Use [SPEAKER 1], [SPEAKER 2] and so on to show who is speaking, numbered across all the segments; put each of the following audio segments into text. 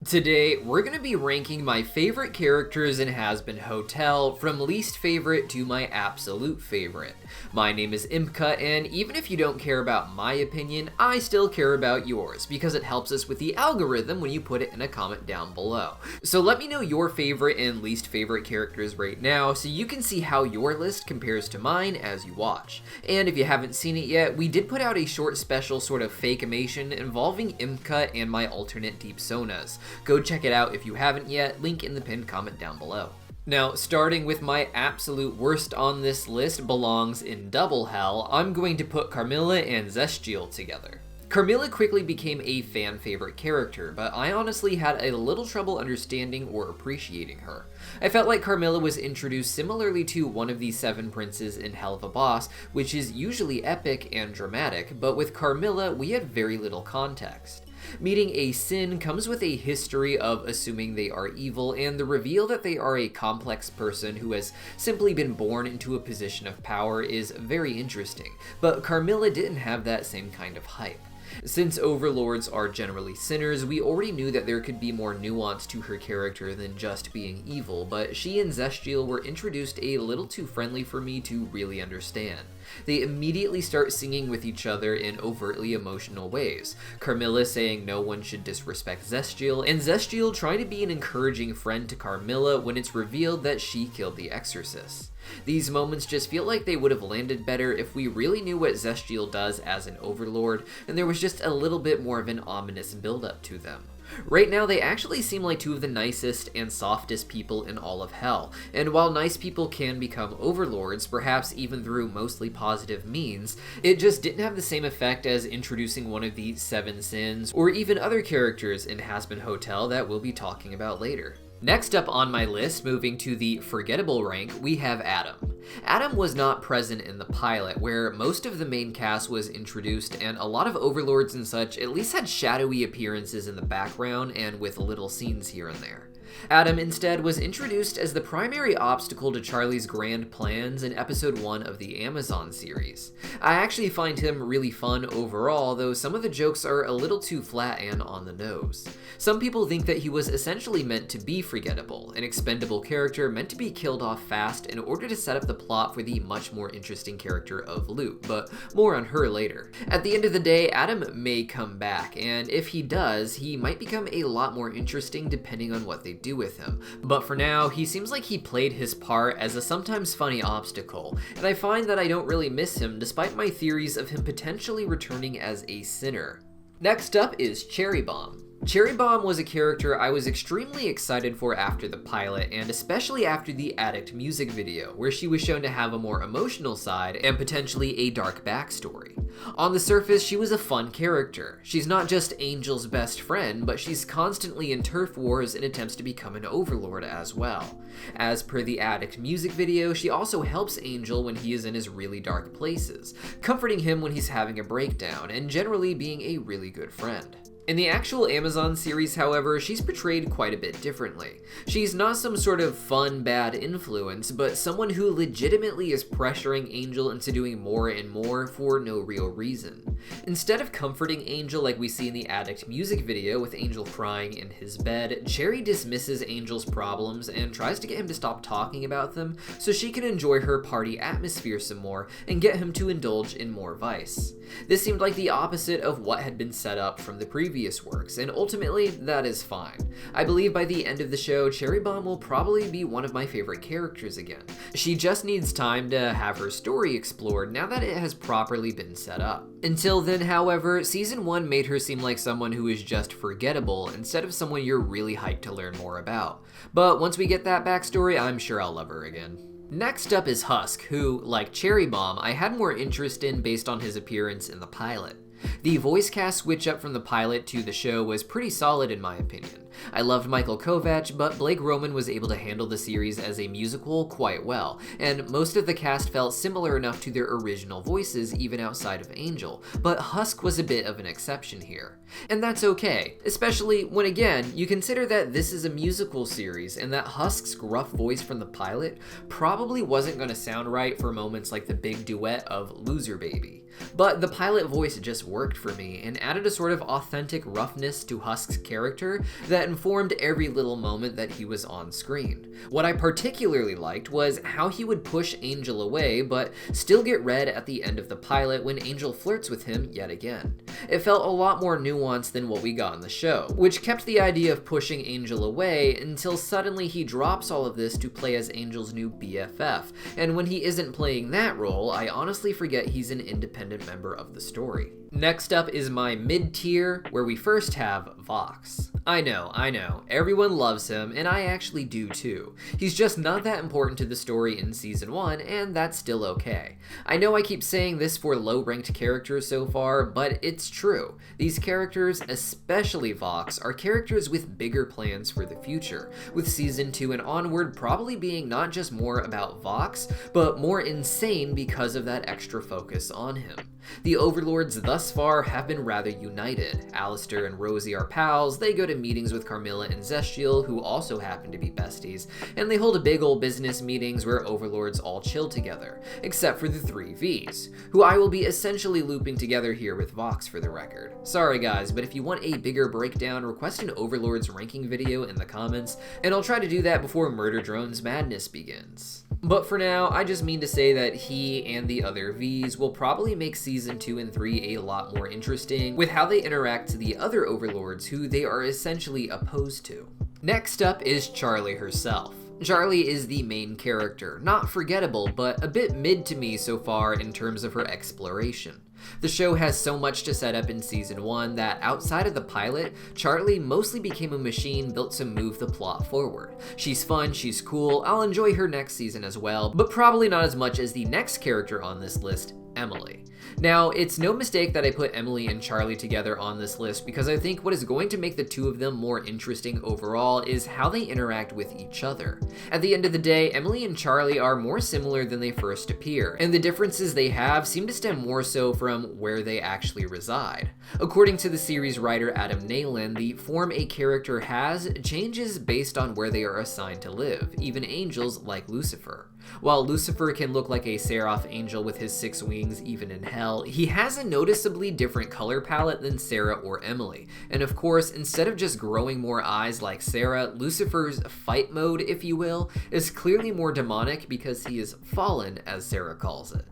[SPEAKER 1] Today, we're going to be ranking my favorite characters in Hazbin Hotel from least favorite to my absolute favorite. My name is Impcut, and even if you don't care about my opinion, I still care about yours, because it helps us with the algorithm when you put it in a comment down below. So let me know your favorite and least favorite characters right now, so you can see how your list compares to mine as you watch. And if you haven't seen it yet, we did put out a short special sort of fake-imation involving Impcut and my alternate ImpSonas. Go check it out if you haven't yet, link in the pinned comment down below. Now, starting with my absolute worst on this list belongs in double hell, I'm going to put Carmilla and Zestial together. Carmilla quickly became a fan favorite character, but I honestly had a little trouble understanding or appreciating her. I felt like Carmilla was introduced similarly to one of the 7 princes in Hell of a Boss, which is usually epic and dramatic, but with Carmilla we had very little context. Meeting a Sin comes with a history of assuming they are evil, and the reveal that they are a complex person who has simply been born into a position of power is very interesting, but Carmilla didn't have that same kind of hype. Since overlords are generally sinners, we already knew that there could be more nuance to her character than just being evil, but she and Zestial were introduced a little too friendly for me to really understand. They immediately start singing with each other in overtly emotional ways, Carmilla saying no one should disrespect Zestial, and Zestial trying to be an encouraging friend to Carmilla when it's revealed that she killed the Exorcist. These moments just feel like they would have landed better if we really knew what Zestial does as an overlord, and there was just a little bit more of an ominous build-up to them. Right now, they actually seem like two of the nicest and softest people in all of Hell, and while nice people can become overlords, perhaps even through mostly positive means, it just didn't have the same effect as introducing one of the 7 sins, or even other characters in Hazbin Hotel that we'll be talking about later. Next up on my list, moving to the Forgettable rank, we have Adam. Adam was not present in the pilot, where most of the main cast was introduced, and a lot of overlords and such at least had shadowy appearances in the background and with little scenes here and there. Adam instead was introduced as the primary obstacle to Charlie's grand plans in episode 1 of the Amazon series. I actually find him really fun overall, though some of the jokes are a little too flat and on the nose. Some people think that he was essentially meant to be Forgettable, an expendable character meant to be killed off fast in order to set up the plot for the much more interesting character of Lute, but more on her later. At the end of the day, Adam may come back, and if he does, he might become a lot more interesting depending on what they do with him, but for now, he seems like he played his part as a sometimes funny obstacle, and I find that I don't really miss him despite my theories of him potentially returning as a sinner. Next up is Cherry Bomb. Cherry Bomb was a character I was extremely excited for after the pilot, and especially after the Addict music video, where she was shown to have a more emotional side and potentially a dark backstory. On the surface, she was a fun character. She's not just Angel's best friend, but she's constantly in turf wars and attempts to become an overlord as well. As per the Addict music video, she also helps Angel when he is in his really dark places, comforting him when he's having a breakdown, and generally being a really good friend. In the actual Amazon series, however, she's portrayed quite a bit differently. She's not some sort of fun, bad influence, but someone who legitimately is pressuring Angel into doing more and more for no real reason. Instead of comforting Angel like we see in the Addict music video with Angel crying in his bed, Cherry dismisses Angel's problems and tries to get him to stop talking about them so she can enjoy her party atmosphere some more and get him to indulge in more vice. This seemed like the opposite of what had been set up from the previous works, and ultimately, that is fine. I believe by the end of the show, Cherry Bomb will probably be one of my favorite characters again. She just needs time to have her story explored now that it has properly been set up. Until then, however, Season 1 made her seem like someone who is just forgettable instead of someone you're really hyped to learn more about. But once we get that backstory, I'm sure I'll love her again. Next up is Husk, who, like Cherry Bomb, I had more interest in based on his appearance in the pilot. The voice cast switch up from the pilot to the show was pretty solid in my opinion. I loved Michael Kovac, but Blake Roman was able to handle the series as a musical quite well, and most of the cast felt similar enough to their original voices even outside of Angel, but Husk was a bit of an exception here. And that's okay, especially when again, you consider that this is a musical series and that Husk's gruff voice from the pilot probably wasn't going to sound right for moments like the big duet of Loser Baby. But the pilot voice just worked for me and added a sort of authentic roughness to Husk's character that informed every little moment that he was on screen. What I particularly liked was how he would push Angel away but still get red at the end of the pilot when Angel flirts with him yet again. It felt a lot more nuanced than what we got in the show, which kept the idea of pushing Angel away until suddenly he drops all of this to play as Angel's new BFF, and when he isn't playing that role, I honestly forget he's an independent member of the story. Next up is my mid-tier, where we first have Vox. I know, everyone loves him, and I actually do too. He's just not that important to the story in Season 1, and that's still okay. I know I keep saying this for low-ranked characters so far, but it's true. These characters, especially Vox, are characters with bigger plans for the future, with Season 2 and onward probably being not just more about Vox, but more insane because of that extra focus on him. The overlords thus far have been rather united. Alastor and Rosie are pals, they go to meetings with Carmilla and Zestial, who also happen to be besties, and they hold big ol' business meetings where overlords all chill together, except for the 3 Vs, who I will be essentially looping together here with Vox for the record. Sorry guys, but if you want a bigger breakdown, request an overlords ranking video in the comments, and I'll try to do that before Murder Drone's madness begins. But for now, I just mean to say that he and the other Vs will probably make Season 2 and 3 a lot more interesting with how they interact to the other overlords who they are essentially opposed to. Next up is Charlie herself. Charlie is the main character, not forgettable, but a bit mid to me so far in terms of her exploration. The show has so much to set up in Season 1 that outside of the pilot, Charlie mostly became a machine built to move the plot forward. She's fun, she's cool, I'll enjoy her next season as well, but probably not as much as the next character on this list, Emily. Now, it's no mistake that I put Emily and Charlie together on this list because I think what is going to make the two of them more interesting overall is how they interact with each other. At the end of the day, Emily and Charlie are more similar than they first appear, and the differences they have seem to stem more so from where they actually reside. According to the series writer Adam Nayland, the form a character has changes based on where they are assigned to live, even angels like Lucifer. While Lucifer can look like a seraph angel with his 6 wings even in hell, he has a noticeably different color palette than Sarah or Emily. And of course, instead of just growing more eyes like Sarah, Lucifer's fight mode, if you will, is clearly more demonic because he is fallen, as Sarah calls it.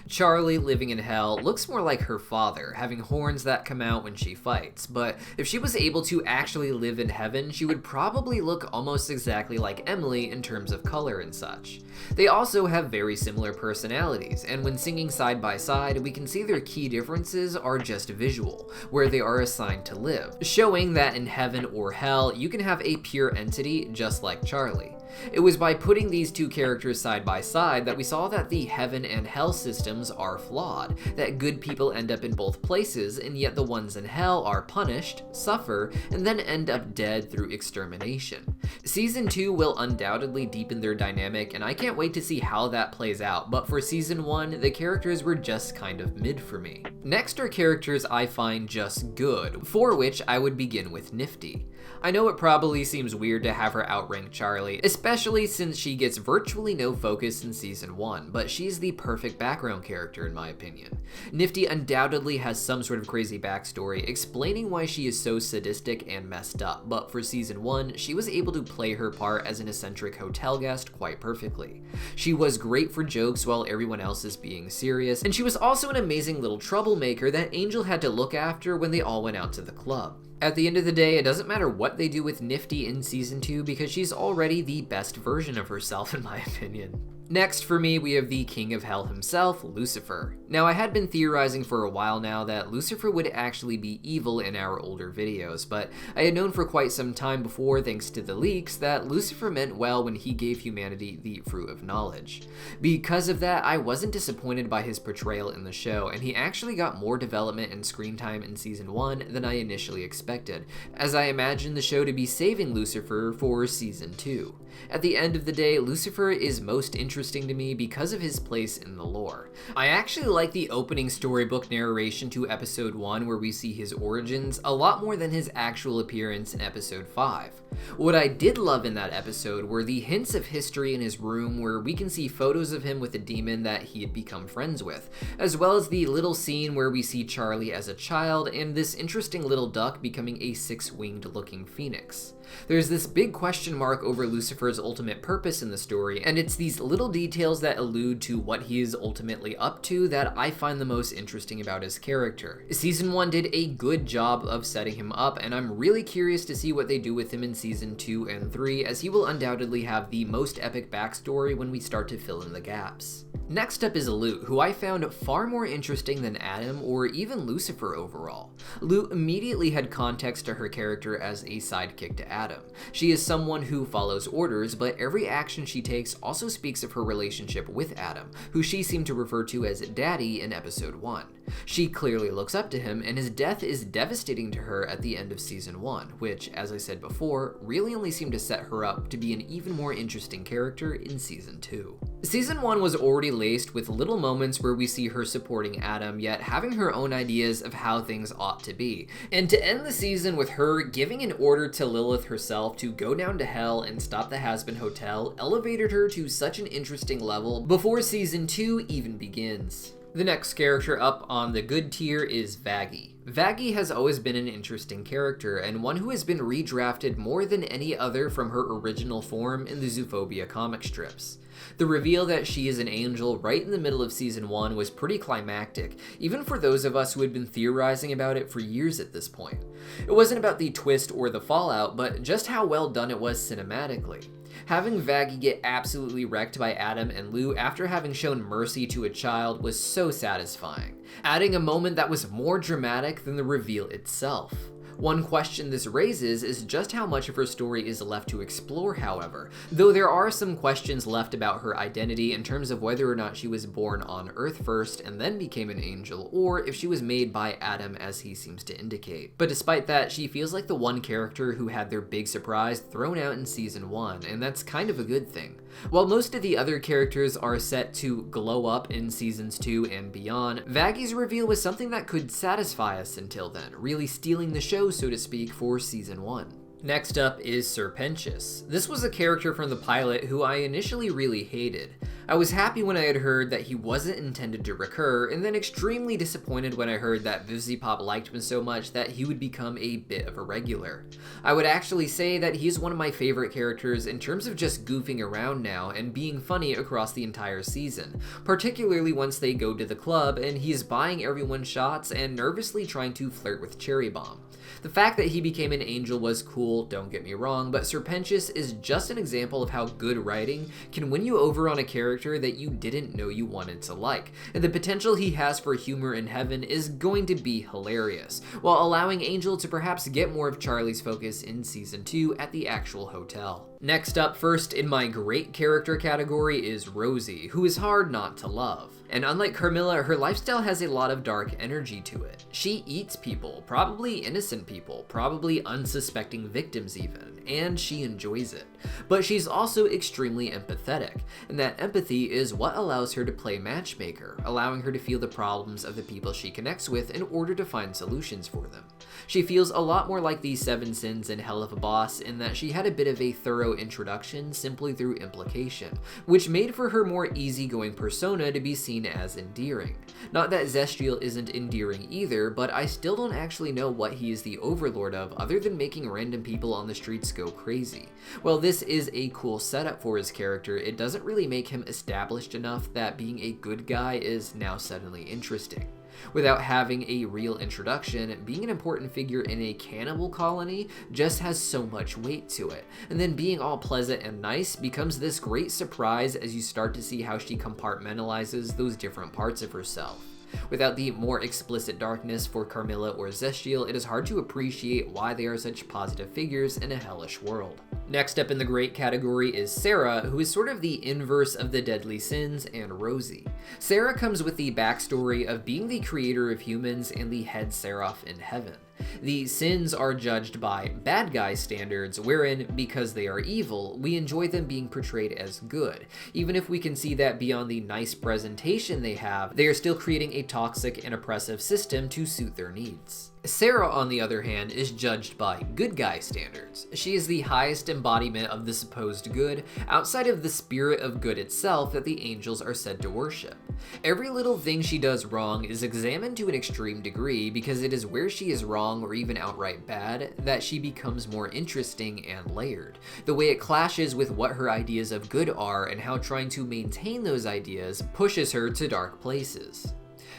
[SPEAKER 1] Charlie, living in hell, looks more like her father, having horns that come out when she fights, but if she was able to actually live in heaven, she would probably look almost exactly like Emily in terms of color and such. They also have very similar personalities, and when singing side by side, we can see their key differences are just visual, where they are assigned to live, showing that in heaven or hell, you can have a pure entity just like Charlie. It was by putting these two characters side by side that we saw that the heaven and hell systems are flawed, that good people end up in both places, and yet the ones in hell are punished, suffer, and then end up dead through extermination. Season 2 will undoubtedly deepen their dynamic, and I can't wait to see how that plays out, but for Season 1, the characters were just kind of mid for me. Next are characters I find just good, for which I would begin with Nifty. I know it probably seems weird to have her outrank Charlie, especially since she gets virtually no focus in Season 1, but she's the perfect background character in my opinion. Nifty undoubtedly has some sort of crazy backstory explaining why she is so sadistic and messed up, but for Season 1, she was able to play her part as an eccentric hotel guest quite perfectly. She was great for jokes while everyone else is being serious, and she was also an amazing little troublemaker that Angel had to look after when they all went out to the club. At the end of the day, it doesn't matter what they do with Nifty in Season 2 because she's already the best version of herself in my opinion. Next for me, we have the King of Hell himself, Lucifer. Now I had been theorizing for a while now that Lucifer would actually be evil in our older videos, but I had known for quite some time before, thanks to the leaks, that Lucifer meant well when he gave humanity the fruit of knowledge. Because of that, I wasn't disappointed by his portrayal in the show, and he actually got more development and screen time in Season 1 than I initially expected, as I imagined the show to be saving Lucifer for Season 2. At the end of the day, Lucifer is most interesting to me because of his place in the lore. I actually like the opening storybook narration to Episode 1 where we see his origins a lot more than his actual appearance in Episode 5. What I did love in that episode were the hints of history in his room where we can see photos of him with a demon that he had become friends with, as well as the little scene where we see Charlie as a child and this interesting little duck becoming a six-winged looking phoenix. There's this big question mark over Lucifer's ultimate purpose in the story, and it's these little details that allude to what he is ultimately up to that I find the most interesting about his character. Season 1 did a good job of setting him up, and I'm really curious to see what they do with him in Season 2 and 3, as he will undoubtedly have the most epic backstory when we start to fill in the gaps. Next up is Lute, who I found far more interesting than Adam or even Lucifer overall. Lute immediately had context to her character as a sidekick to Adam. She is someone who follows orders, but every action she takes also speaks of her relationship with Adam, who she seemed to refer to as Daddy in episode 1. She clearly looks up to him, and his death is devastating to her at the end of Season 1, which, as I said before, really only seemed to set her up to be an even more interesting character in Season 2. Season 1 was already laced with little moments where we see her supporting Adam, yet having her own ideas of how things ought to be. And to end the season with her giving an order to Lilith herself to go down to hell and stop the Hazbin Hotel elevated her to such an interesting level before Season 2 even begins. The next character up on the good tier is Vaggie. Vaggie has always been an interesting character, and one who has been redrafted more than any other from her original form in the Zootopia comic strips. The reveal that she is an angel right in the middle of Season 1 was pretty climactic, even for those of us who had been theorizing about it for years at this point. It wasn't about the twist or the fallout, but just how well done it was cinematically. Having Vaggie get absolutely wrecked by Adam and Lou after having shown mercy to a child was so satisfying, adding a moment that was more dramatic than the reveal itself. One question this raises is just how much of her story is left to explore, however, though there are some questions left about her identity in terms of whether or not she was born on Earth first and then became an angel, or if she was made by Adam as he seems to indicate. But despite that, she feels like the one character who had their big surprise thrown out in Season 1, and that's kind of a good thing. While most of the other characters are set to glow up in Seasons 2 and beyond, Vaggie's reveal was something that could satisfy us until then, really stealing the show, so to speak, for Season 1. Next up is Pentious. This was a character from the pilot who I initially really hated. I was happy when I had heard that he wasn't intended to recur, and then extremely disappointed when I heard that Vivziepop liked him so much that he would become a bit of a regular. I would actually say that he's one of my favorite characters in terms of just goofing around now and being funny across the entire season, particularly once they go to the club and he's buying everyone shots and nervously trying to flirt with Cherry Bomb. The fact that he became an angel was cool, don't get me wrong, but Pentious is just an example of how good writing can win you over on a character that you didn't know you wanted to like, and the potential he has for humor in heaven is going to be hilarious, while allowing Angel to perhaps get more of Charlie's focus in Season 2 at the actual hotel. Next up, first in my great character category, is Rosie, who is hard not to love. And unlike Carmilla, her lifestyle has a lot of dark energy to it. She eats people, probably innocent people, probably unsuspecting victims even, and she enjoys it. But she's also extremely empathetic, and that empathy is what allows her to play matchmaker, allowing her to feel the problems of the people she connects with in order to find solutions for them. She feels a lot more like the Seven Sins in Hell of a Boss in that she had a bit of a thorough introduction simply through implication, which made for her more easygoing persona to be seen as endearing. Not that Zestial isn't endearing either, but I still don't actually know what he is the overlord of other than making random people on the streets go crazy. While this is a cool setup for his character, it doesn't really make him established enough that being a good guy is now suddenly interesting. Without having a real introduction, being an important figure in a cannibal colony just has so much weight to it, and then being all pleasant and nice becomes this great surprise as you start to see how she compartmentalizes those different parts of herself. Without the more explicit darkness for Carmilla or Zestial, it is hard to appreciate why they are such positive figures in a hellish world. Next up in the great category is Sarah, who is sort of the inverse of the Deadly Sins and Rosie. Sarah comes with the backstory of being the creator of humans and the head seraph in heaven. The sins are judged by bad guy standards, wherein, because they are evil, we enjoy them being portrayed as good. Even if we can see that beyond the nice presentation they have, they are still creating a toxic and oppressive system to suit their needs. Sarah, on the other hand, is judged by good guy standards. She is the highest embodiment of the supposed good, outside of the spirit of good itself that the angels are said to worship. Every little thing she does wrong is examined to an extreme degree, because it is where she is wrong or even outright bad that she becomes more interesting and layered. The way it clashes with what her ideas of good are and how trying to maintain those ideas pushes her to dark places.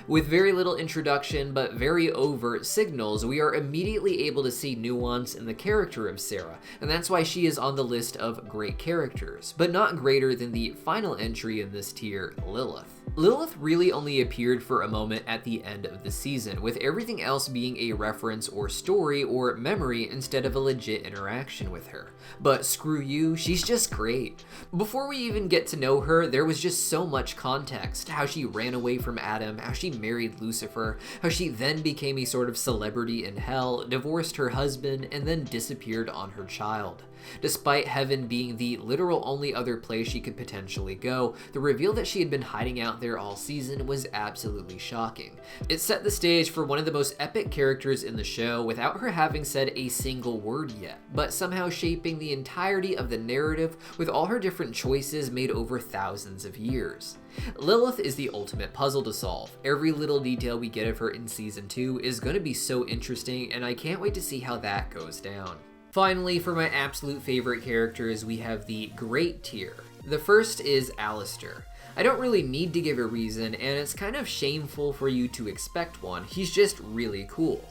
[SPEAKER 1] With very little introduction but very overt signals, we are immediately able to see nuance in the character of Sarah, and that's why she is on the list of great characters, but not greater than the final entry in this tier, Lilith. Lilith really only appeared for a moment at the end of the season, with everything else being a reference or story or memory instead of a legit interaction with her. But screw you, she's just great. Before we even get to know her, there was just so much context. How she ran away from Adam, how she married Lucifer, how she then became a sort of celebrity in hell, divorced her husband, and then disappeared on her child. Despite heaven being the literal only other place she could potentially go, the reveal that she had been hiding out there all season was absolutely shocking. It set the stage for one of the most epic characters in the show without her having said a single word yet, but somehow shaping the entirety of the narrative with all her different choices made over thousands of years. Lilith is the ultimate puzzle to solve. Every little detail we get of her in season 2 is going to be so interesting, and I can't wait to see how that goes down. Finally, for my absolute favorite characters, we have the great tier. The first is Alastor. I don't really need to give a reason, and it's kind of shameful for you to expect one. He's just really cool.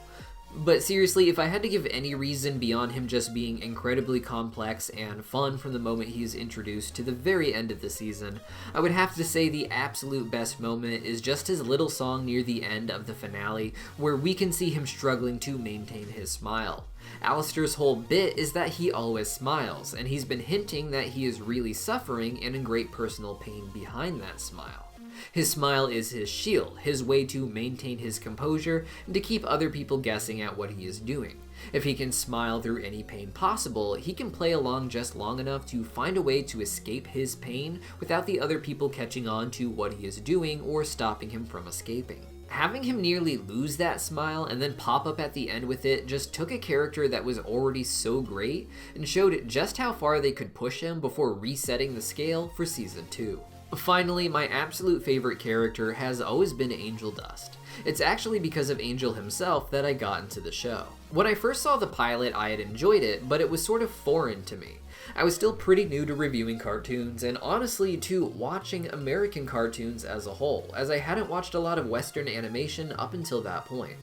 [SPEAKER 1] But seriously, if I had to give any reason beyond him just being incredibly complex and fun from the moment he is introduced to the very end of the season, I would have to say the absolute best moment is just his little song near the end of the finale, where we can see him struggling to maintain his smile. Alastor's whole bit is that he always smiles, and he's been hinting that he is really suffering and in great personal pain behind that smile. His smile is his shield, his way to maintain his composure and to keep other people guessing at what he is doing. If he can smile through any pain possible, he can play along just long enough to find a way to escape his pain without the other people catching on to what he is doing or stopping him from escaping. Having him nearly lose that smile and then pop up at the end with it just took a character that was already so great and showed just how far they could push him before resetting the scale for season 2. Finally, my absolute favorite character has always been Angel Dust. It's actually because of Angel himself that I got into the show. When I first saw the pilot, I had enjoyed it, but it was sort of foreign to me. I was still pretty new to reviewing cartoons, and honestly to watching American cartoons as a whole, as I hadn't watched a lot of Western animation up until that point.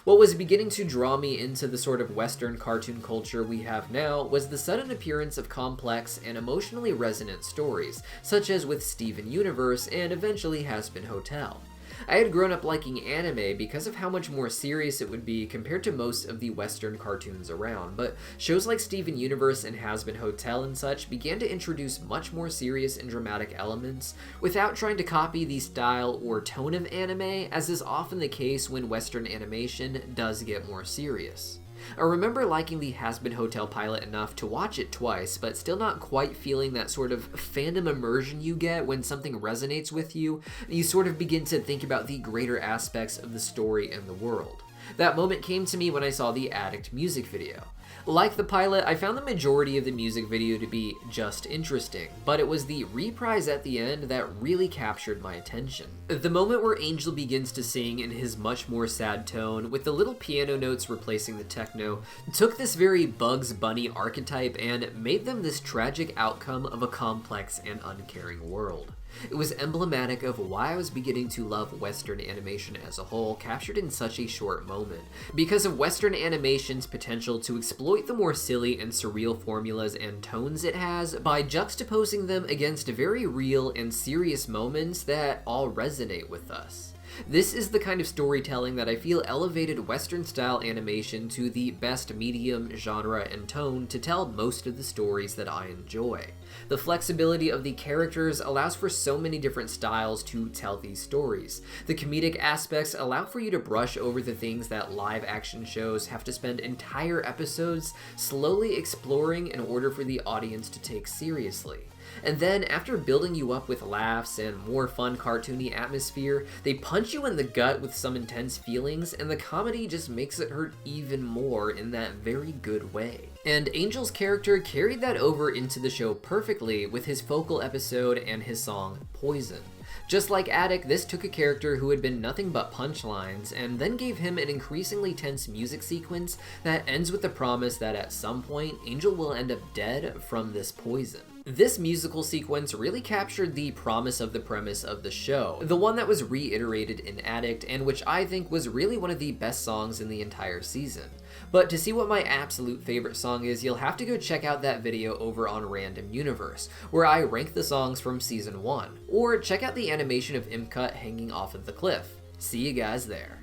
[SPEAKER 1] What was beginning to draw me into the sort of Western cartoon culture we have now was the sudden appearance of complex and emotionally resonant stories, such as with Steven Universe and eventually Hazbin Hotel. I had grown up liking anime because of how much more serious it would be compared to most of the Western cartoons around, but shows like Steven Universe and Hazbin Hotel and such began to introduce much more serious and dramatic elements without trying to copy the style or tone of anime, as is often the case when Western animation does get more serious. I remember liking the Hazbin Hotel pilot enough to watch it twice, but still not quite feeling that sort of fandom immersion you get when something resonates with you, and you sort of begin to think about the greater aspects of the story and the world. That moment came to me when I saw the Addict music video. Like the pilot, I found the majority of the music video to be just interesting, but it was the reprise at the end that really captured my attention. The moment where Angel begins to sing in his much more sad tone, with the little piano notes replacing the techno, took this very Bugs Bunny archetype and made them this tragic outcome of a complex and uncaring world. It was emblematic of why I was beginning to love Western animation as a whole, captured in such a short moment. Because of Western animation's potential to exploit the more silly and surreal formulas and tones it has by juxtaposing them against very real and serious moments that all resonate with us. This is the kind of storytelling that I feel elevated Western-style animation to the best medium, genre, and tone to tell most of the stories that I enjoy. The flexibility of the characters allows for so many different styles to tell these stories. The comedic aspects allow for you to brush over the things that live-action shows have to spend entire episodes slowly exploring in order for the audience to take seriously. And then, after building you up with laughs and more fun cartoony atmosphere, they punch you in the gut with some intense feelings, and the comedy just makes it hurt even more in that very good way. And Angel's character carried that over into the show perfectly with his focal episode and his song, Poison. Just like Attic, this took a character who had been nothing but punchlines and then gave him an increasingly tense music sequence that ends with the promise that at some point, Angel will end up dead from this poison. This musical sequence really captured the promise of the premise of the show, the one that was reiterated in Addict and which I think was really one of the best songs in the entire season. But to see what my absolute favorite song is, you'll have to go check out that video over on Random Universe, where I rank the songs from Season 1, or check out the animation of Impcut hanging off of the cliff. See you guys there.